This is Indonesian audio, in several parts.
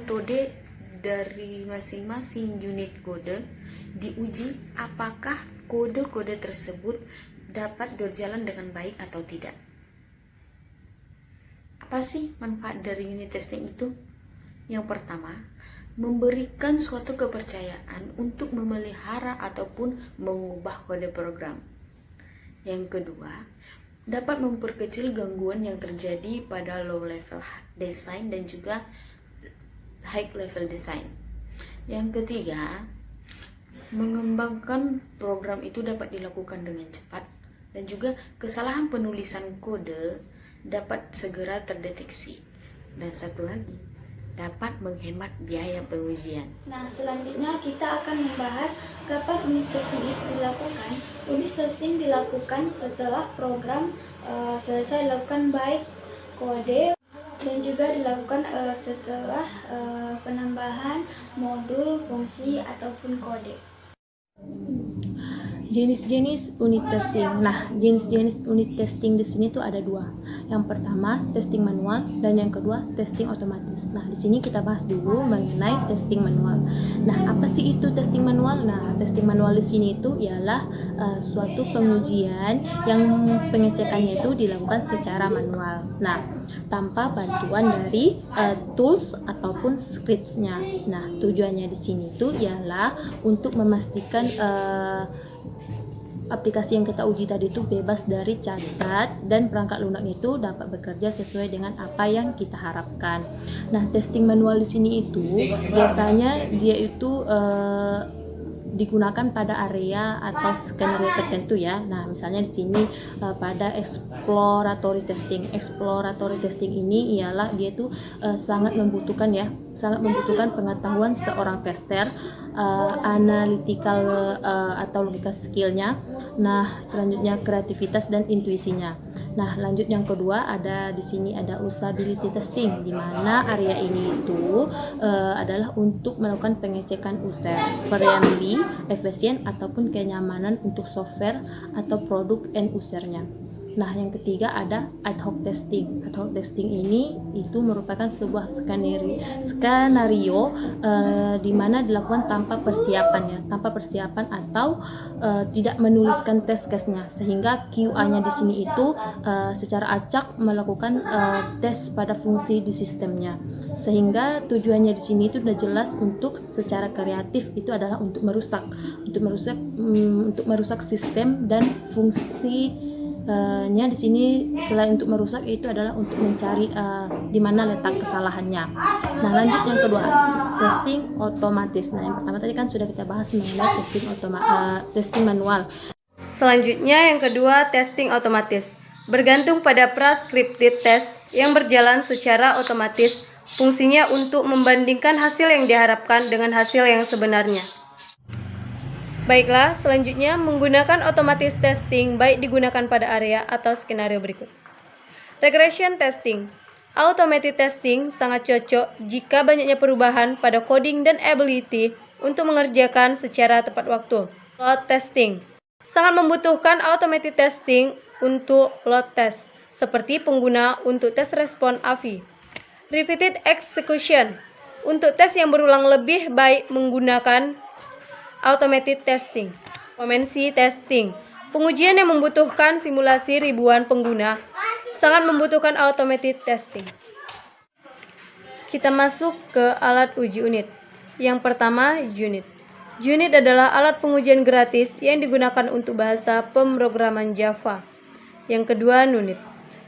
metode dari masing-masing unit kode diuji apakah kode-kode tersebut dapat berjalan dengan baik atau tidak. Apa sih manfaat dari unit testing itu? Yang pertama, memberikan suatu kepercayaan untuk memelihara ataupun mengubah kode program. Yang kedua, dapat memperkecil gangguan yang terjadi pada low level design dan juga high level design. Yang ketiga, mengembangkan program itu dapat dilakukan dengan cepat dan juga kesalahan penulisan kode dapat segera terdeteksi. Dan satu lagi, dapat menghemat biaya pengujian. Nah, selanjutnya kita akan membahas kapan unit testing itu dilakukan. Unit testing dilakukan setelah program selesai dilakukan baik kode dan juga dilakukan setelah penambahan modul, fungsi ataupun kode. Jenis-jenis unit testing. Nah, jenis-jenis unit testing di sini tuh ada dua. Yang pertama, testing manual, dan yang kedua, testing otomatis. Nah, di sini kita bahas dulu mengenai testing manual. Nah, apa sih itu testing manual? Nah, testing manual di sini itu ialah suatu pengujian yang pengecekannya itu dilakukan secara manual. Nah, tanpa bantuan dari tools ataupun scripts-nya. Nah, tujuannya di sini itu ialah untuk memastikan aplikasi yang kita uji tadi itu bebas dari cacat dan perangkat lunak itu dapat bekerja sesuai dengan apa yang kita harapkan. Nah, testing manual di sini itu biasanya dia itu digunakan pada area atau skenario tertentu ya. Nah, misalnya di sini pada exploratory testing. Exploratory testing ini ialah dia itu sangat membutuhkan pengetahuan seorang tester, analytical atau logika skillnya. Nah, selanjutnya kreativitas dan intuisinya. Nah, lanjut yang kedua di sini ada usability testing, di mana area ini itu adalah untuk melakukan pengecekan user, friendly, efisien ataupun kenyamanan untuk software atau produk end usernya. Nah, yang ketiga ada ad hoc testing. Ad hoc testing ini itu merupakan sebuah skenario di mana dilakukan tanpa persiapan atau tidak menuliskan test case-nya, sehingga QA-nya di sini itu secara acak melakukan tes pada fungsi di sistemnya, sehingga tujuannya di sini itu sudah jelas untuk secara kreatif itu adalah untuk merusak sistem dan fungsi di sini. Selain untuk merusak itu adalah untuk mencari di mana letak kesalahannya. Nah, lanjut yang kedua, testing otomatis. Nah, yang pertama tadi kan sudah kita bahas mengenai testing manual. Selanjutnya yang kedua, testing otomatis. Bergantung pada prescripted test yang berjalan secara otomatis, fungsinya untuk membandingkan hasil yang diharapkan dengan hasil yang sebenarnya. Baiklah, selanjutnya menggunakan otomatis testing baik digunakan pada area atau skenario berikut. Regression testing. Automated testing sangat cocok jika banyaknya perubahan pada coding dan ability untuk mengerjakan secara tepat waktu. Load testing. Sangat membutuhkan automated testing untuk load test, seperti pengguna untuk tes respon AVI. Repeated execution. Untuk tes yang berulang lebih baik menggunakan automated testing. Momensi testing. Pengujian yang membutuhkan simulasi ribuan pengguna sangat membutuhkan automated testing. Kita masuk ke alat uji unit. Yang pertama, unit. Unit adalah alat pengujian gratis yang digunakan untuk bahasa pemrograman Java. Yang kedua, Nunit.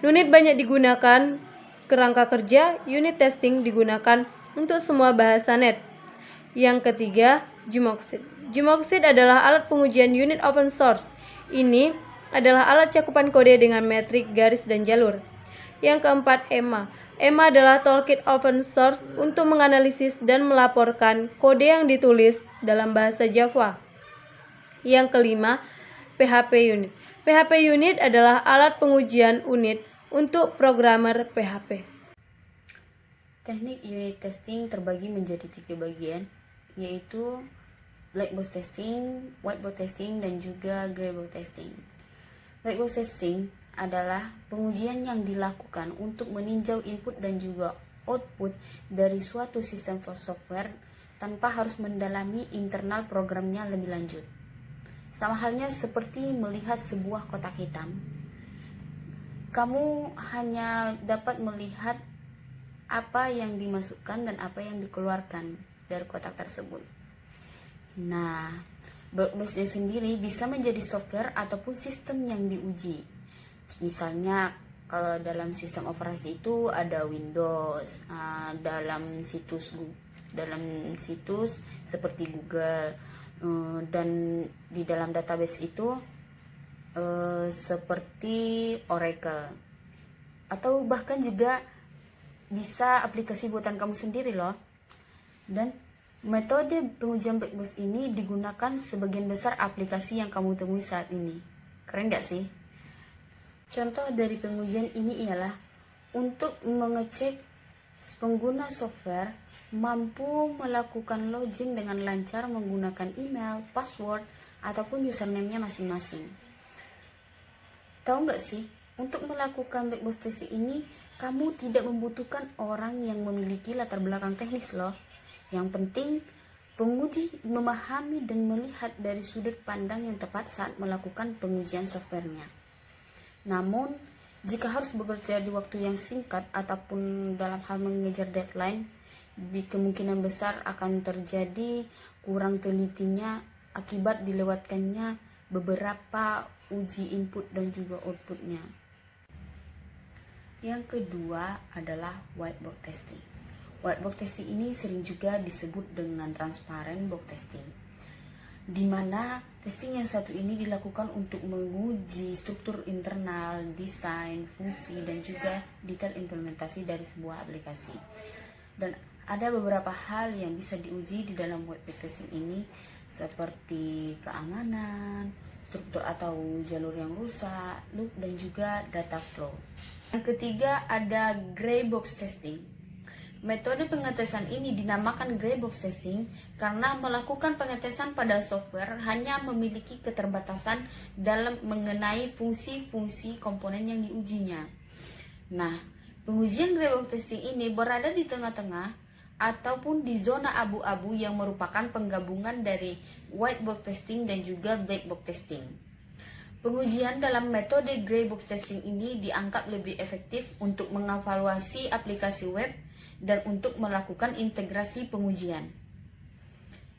Nunit banyak digunakan kerangka kerja. Unit testing digunakan untuk semua bahasa net. Yang ketiga, Jumoxit. Jumoxit adalah alat pengujian unit open source. Ini adalah alat cakupan kode dengan metrik, garis, dan jalur. Yang keempat, EMMA. EMMA adalah toolkit open source untuk menganalisis dan melaporkan kode yang ditulis dalam bahasa Java. Yang kelima, PHP Unit. PHP Unit adalah alat pengujian unit untuk programmer PHP. Teknik unit testing terbagi menjadi 3 bagian, yaitu black box testing, white box testing, dan juga gray box testing. Black box testing adalah pengujian yang dilakukan untuk meninjau input dan juga output dari suatu sistem software tanpa harus mendalami internal programnya lebih lanjut. Sama halnya seperti melihat sebuah kotak hitam. Kamu hanya dapat melihat apa yang dimasukkan dan apa yang dikeluarkan dari kotak tersebut. Nah, BlockBoxnya sendiri bisa menjadi software ataupun sistem yang diuji. Misalnya kalau dalam sistem operasi itu ada Windows, dalam situs seperti Google, dan di dalam database itu seperti Oracle, atau bahkan juga bisa aplikasi buatan kamu sendiri loh. Dan metode pengujian BlockBox ini digunakan sebagian besar aplikasi yang kamu temui saat ini. Keren gak sih? Contoh dari pengujian ini ialah untuk mengecek pengguna software mampu melakukan login dengan lancar menggunakan email, password, ataupun username-nya masing-masing. Tahu nggak sih, untuk melakukan BlockBox testing ini, kamu tidak membutuhkan orang yang memiliki latar belakang teknis loh. Yang penting, penguji memahami dan melihat dari sudut pandang yang tepat saat melakukan pengujian softwarenya. Namun, jika harus bekerja di waktu yang singkat ataupun dalam hal mengejar deadline, kemungkinan besar akan terjadi kurang telitinya akibat dilewatkannya beberapa uji input dan juga outputnya. Yang kedua adalah white box testing. White box testing ini sering juga disebut dengan transparent box testing, di mana testing yang satu ini dilakukan untuk menguji struktur internal, desain, fungsi, dan juga detail implementasi dari sebuah aplikasi. Dan ada beberapa hal yang bisa diuji di dalam white box testing ini, seperti keamanan, struktur atau jalur yang rusak, loop, dan juga data flow. Yang ketiga ada gray box testing. Metode pengetesan ini dinamakan gray box testing karena melakukan pengetesan pada software hanya memiliki keterbatasan dalam mengenai fungsi-fungsi komponen yang diujinya. Nah, pengujian gray box testing ini berada di tengah-tengah ataupun di zona abu-abu yang merupakan penggabungan dari white box testing dan juga black box testing. Pengujian dalam metode gray box testing ini dianggap lebih efektif untuk mengevaluasi aplikasi web dan untuk melakukan integrasi pengujian.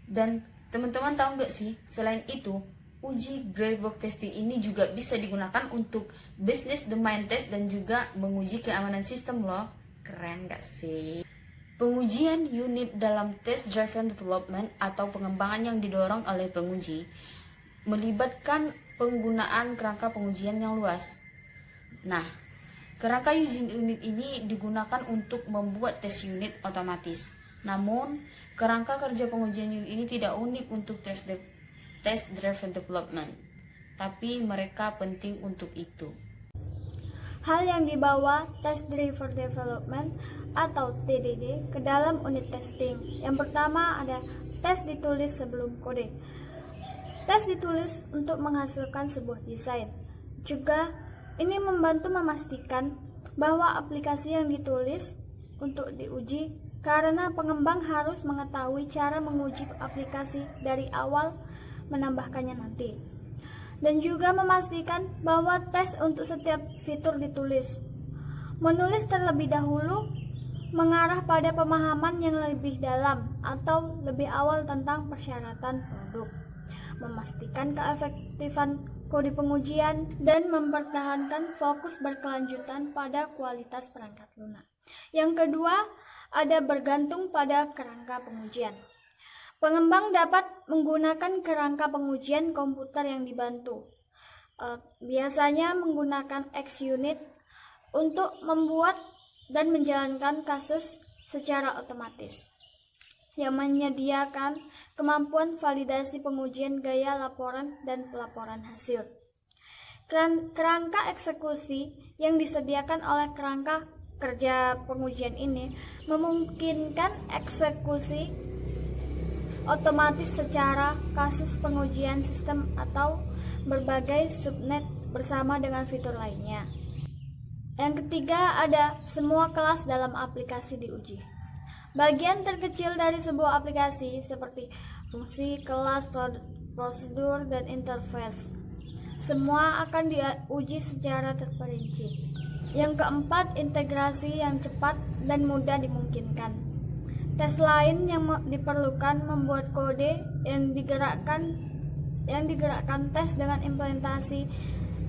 Dan teman-teman tahu nggak sih, selain itu, uji gray box testing ini juga bisa digunakan untuk business domain test dan juga menguji keamanan sistem loh. Keren nggak sih? Pengujian unit dalam test driven development atau pengembangan yang didorong oleh penguji melibatkan penggunaan kerangka pengujian yang luas. Nah, kerangka uji unit ini digunakan untuk membuat tes unit otomatis. Namun, kerangka kerja pengujian unit ini tidak unik untuk test driven development, tapi mereka penting untuk itu. Hal yang dibawa Test Driven Development atau TDD ke dalam unit testing. Yang pertama ada tes ditulis sebelum kode. Tes ditulis untuk menghasilkan sebuah desain. Juga ini membantu memastikan bahwa aplikasi yang ditulis untuk diuji karena pengembang harus mengetahui cara menguji aplikasi dari awal menambahkannya nanti. Dan juga memastikan bahwa tes untuk setiap fitur ditulis. Menulis terlebih dahulu mengarah pada pemahaman yang lebih dalam atau lebih awal tentang persyaratan produk. Memastikan keefektifan kode pengujian dan mempertahankan fokus berkelanjutan pada kualitas perangkat lunak. Yang kedua, ada bergantung pada kerangka pengujian. Pengembang dapat menggunakan kerangka pengujian komputer yang dibantu. Biasanya menggunakan XUnit untuk membuat dan menjalankan kasus secara otomatis, yang menyediakan kemampuan validasi pengujian gaya laporan dan pelaporan hasil. Kerangka eksekusi yang disediakan oleh kerangka kerja pengujian ini memungkinkan eksekusi otomatis secara kasus pengujian sistem atau berbagai subnet bersama dengan fitur lainnya. Yang ketiga ada semua kelas dalam aplikasi diuji. Bagian terkecil dari sebuah aplikasi seperti fungsi, kelas, prosedur, dan interface semua akan diuji secara terperinci. Yang keempat, integrasi yang cepat dan mudah dimungkinkan. Tes lain yang diperlukan membuat kode yang digerakkan tes dengan implementasi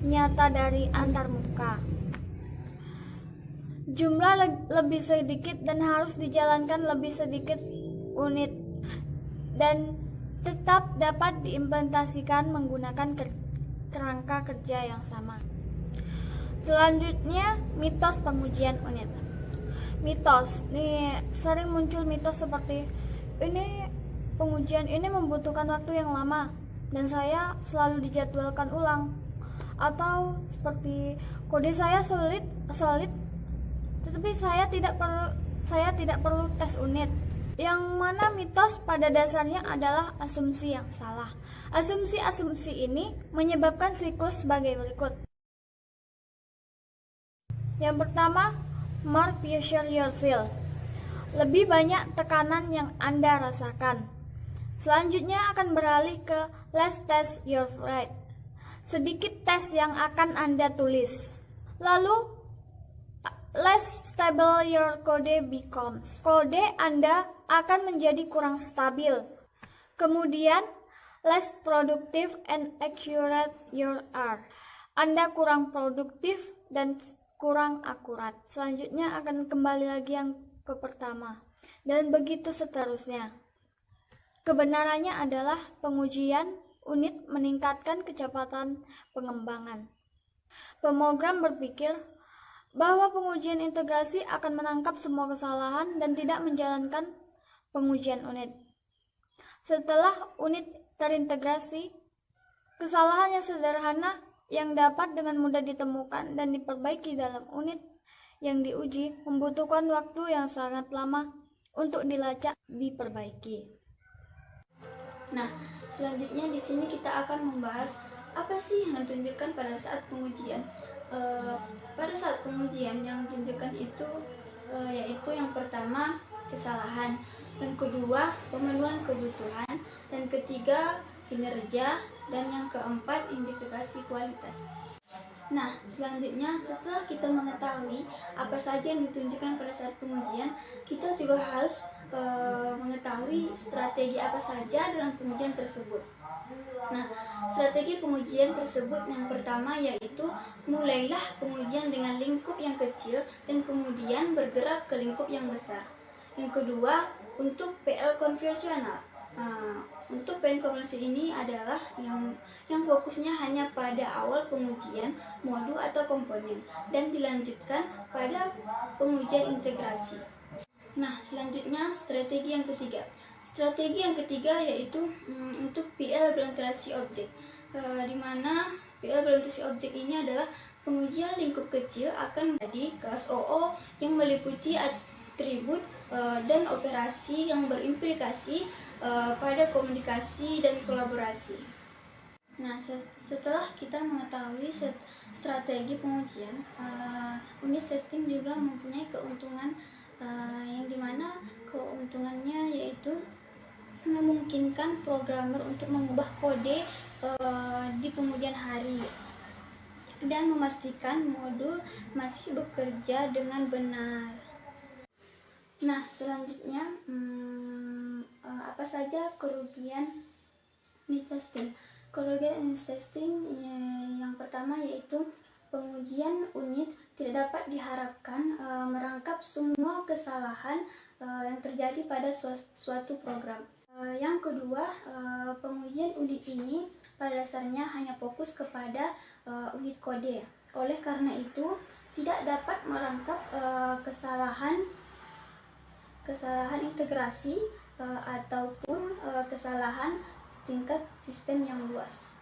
nyata dari antarmuka. Jumlah lebih sedikit dan harus dijalankan lebih sedikit unit dan tetap dapat diimplementasikan menggunakan kerangka kerja yang sama. Selanjutnya, mitos pengujian unit. Mitos, nih sering muncul mitos seperti ini pengujian ini membutuhkan waktu yang lama dan saya selalu dijadwalkan ulang, atau seperti kode saya solid tetapi saya tidak perlu tes unit. Yang mana mitos pada dasarnya adalah asumsi yang salah. Asumsi-asumsi ini menyebabkan siklus sebagai berikut. Yang pertama, more pressure you feel. Lebih banyak tekanan yang Anda rasakan. Selanjutnya akan beralih ke less test you write. Sedikit tes yang akan Anda tulis. Lalu less stable your code becomes. Kode Anda akan menjadi kurang stabil. Kemudian less productive and accurate you are. Anda kurang produktif dan kurang akurat. Selanjutnya akan kembali lagi yang ke pertama. Dan begitu seterusnya. Kebenarannya adalah pengujian unit meningkatkan kecepatan pengembangan. Pemrogram berpikir bahwa pengujian integrasi akan menangkap semua kesalahan dan tidak menjalankan pengujian unit. Setelah unit terintegrasi, kesalahan yang sederhana yang dapat dengan mudah ditemukan dan diperbaiki dalam unit yang diuji membutuhkan waktu yang sangat lama untuk dilacak diperbaiki. Nah, selanjutnya di sini kita akan membahas apa sih yang ditunjukkan pada saat pengujian. Pada saat pengujian yang ditunjukkan itu yaitu yang pertama kesalahan, yang kedua pemenuhan kebutuhan, dan ketiga kinerja, dan yang keempat indikasi kualitas. Nah, selanjutnya setelah kita mengetahui apa saja yang ditunjukkan pada saat pengujian, kita juga harus mengetahui strategi apa saja dalam pengujian tersebut. Nah, strategi pengujian tersebut yang pertama yaitu mulailah pengujian dengan lingkup yang kecil dan kemudian bergerak ke lingkup yang besar. Yang kedua, untuk PL konvensional. Untuk PL konvensi ini adalah yang fokusnya hanya pada awal pengujian modul atau komponen dan dilanjutkan pada pengujian integrasi. Nah, selanjutnya strategi yang ketiga. Strategi yang ketiga yaitu untuk PL berorientasi objek, di mana PL berorientasi objek ini adalah pengujian lingkup kecil akan menjadi kelas OO yang meliputi atribut dan operasi yang berimplikasi pada komunikasi dan kolaborasi. Nah, setelah kita mengetahui strategi pengujian, unit testing juga mempunyai keuntungan yang dimana keuntungannya yaitu memungkinkan programmer untuk mengubah kode di kemudian hari dan memastikan modul masih bekerja dengan benar. Nah, selanjutnya apa saja kerugian unit testing? Kerugian unit testing yang pertama yaitu pengujian unit tidak dapat diharapkan merangkap semua kesalahan yang terjadi pada suatu program. Yang kedua, pengujian unit ini pada dasarnya hanya fokus kepada unit kode. Oleh karena itu, tidak dapat merangkap kesalahan integrasi ataupun kesalahan tingkat sistem yang luas.